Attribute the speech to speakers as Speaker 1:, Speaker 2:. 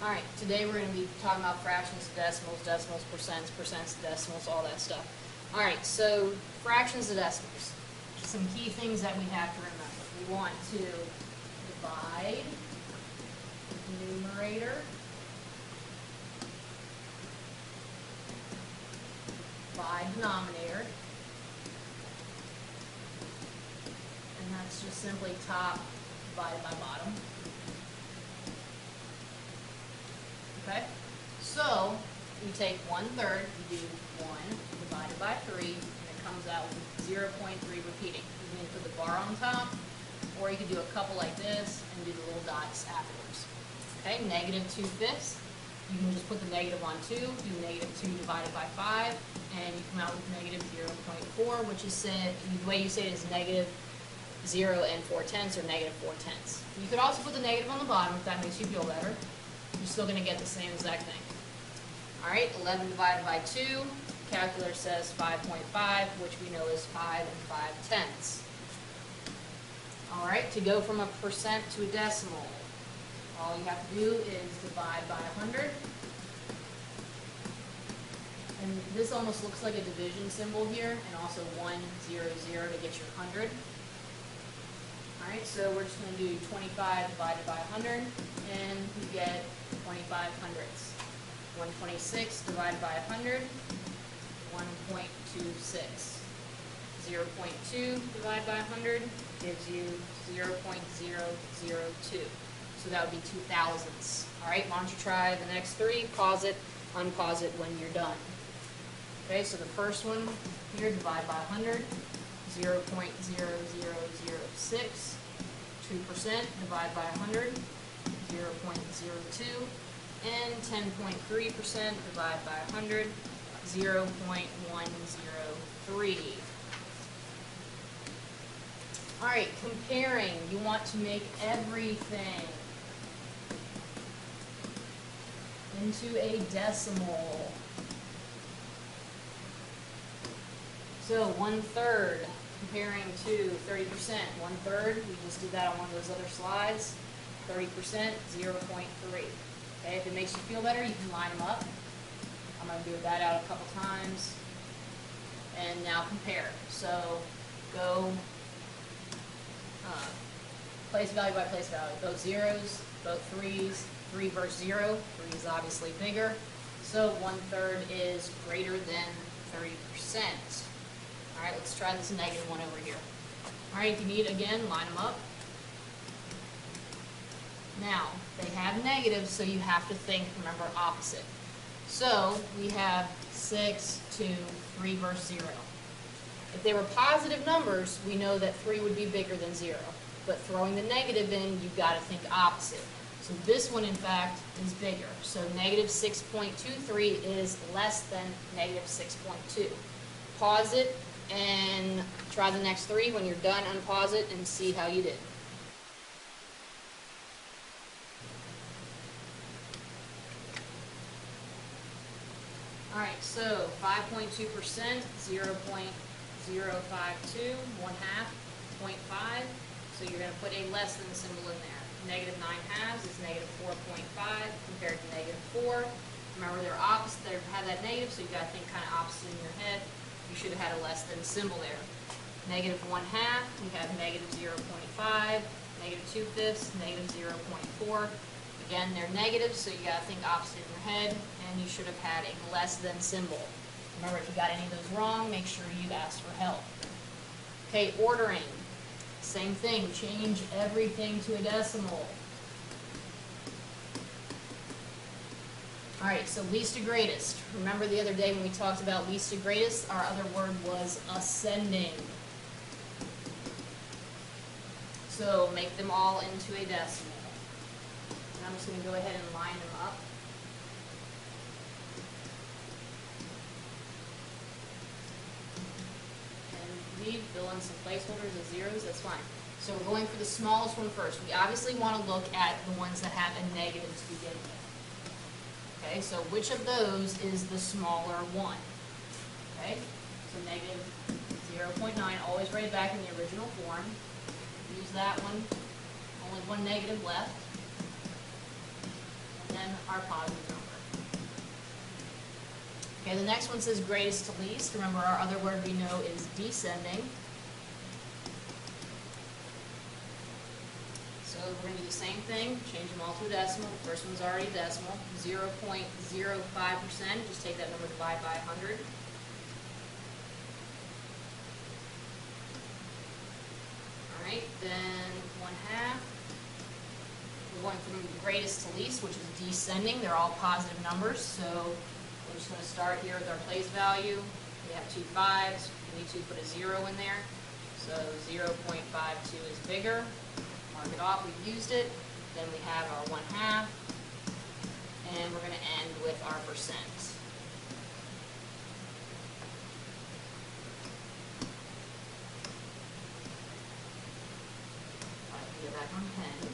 Speaker 1: Alright, today we're going to be talking about fractions to decimals, decimals, percents, percents to decimals, all that stuff. Alright, so fractions to decimals. Some key things that we have to remember. We want to divide numerator by denominator. And that's just simply top divided by bottom. Okay, so we take 1/3, we do 1 divided by 3, and it comes out with 0.3 repeating. You can put the bar on top, or you could do a couple like this and do the little dots afterwards. Okay, -2/5. You can just put the negative on 2, do -2 divided by 5, and you come out with -0.4, which is said, the way you say it is -0 and 4/10 or -4/10. You could also put the negative on the bottom if that makes you feel better. You're still going to get the same exact thing. Alright, 11 divided by 2, calculator says 5.5, which we know is 5 5/10. Alright, to go from a percent to a decimal, all you have to do is divide by 100. And this almost looks like a division symbol here, and also 1, 0, 0 to get your 100. Alright, so we're just going to do 25 divided by 100, and we get 25 hundredths. 126 divided by 100, 1.26. 0.2 divided by 100 gives you 0.002. So that would be 2 thousandths. Alright, why don't you try the next three, pause it, unpause it when you're done. Okay, so the first one here, divide by 100, 0.0006. 2% divide by 100, 0.02, and 10.3% divide by 100, 0.103. Alright, comparing, you want to make everything into a decimal. So 1/3. Comparing to 30%, 1/3, we just did that on one of those other slides. 30%, 0.3. Okay, if it makes you feel better, you can line them up. I'm going to do that out a couple times. And now compare. So go place value by place value. Both zeros, both threes, 3 versus 0. 3 is obviously bigger. So 1/3 is greater than 30%. Alright, let's try this negative one over here. Alright, if you need, again, line them up. Now, they have negatives, so you have to think, remember, opposite. So, we have 6, 2, 3 versus 0. If they were positive numbers, we know that 3 would be bigger than 0. But throwing the negative in, you've got to think opposite. So this one, in fact, is bigger. So -6.23 is less than -6.2. Pause it and try the next three. When you're done, unpause it and see how you did. Alright, so 5.2%, 0.052, 1/2, 0.5. So you're going to put a less than symbol in there. -9/2 is -4.5 compared to -4. Remember, they're opposite. They have that negative, so you've got to think kind of opposite in your head. You should have had a less than symbol there. -1/2, we have -0.5, -2/5, -0.4. Again, they're negative, so you got to think opposite in your head, and you should have had a less than symbol. Remember, if you got any of those wrong, make sure you ask for help. Okay, ordering. Same thing, change everything to a decimal. Alright, so least to greatest. Remember the other day when we talked about least to greatest, our other word was ascending. So make them all into a decimal. And I'm just going to go ahead and line them up. And leave, fill in some placeholders of zeros, that's fine. So we're going for the smallest one first. We obviously want to look at the ones that have a negative to begin with. Okay, so which of those is the smaller one? Okay, so -0.9, always write it back in the original form. Use that one. Only one negative left. then our positive number. Okay, the next one says greatest to least. Remember, our other word we know is descending. So we're going to do the same thing, change them all to a decimal. The first one's already a decimal. 0.05%, just take that number, divide by 100. Alright, then 1/2. We're going from greatest to least, which is descending. They're all positive numbers, so we're just going to start here with our place value. We have 2 5s. We need to put a 0 in there. So 0.52 is bigger. Mark it off. We've used it. Then we have our 1/2. And we're going to end with our percent. All right, get back on pen.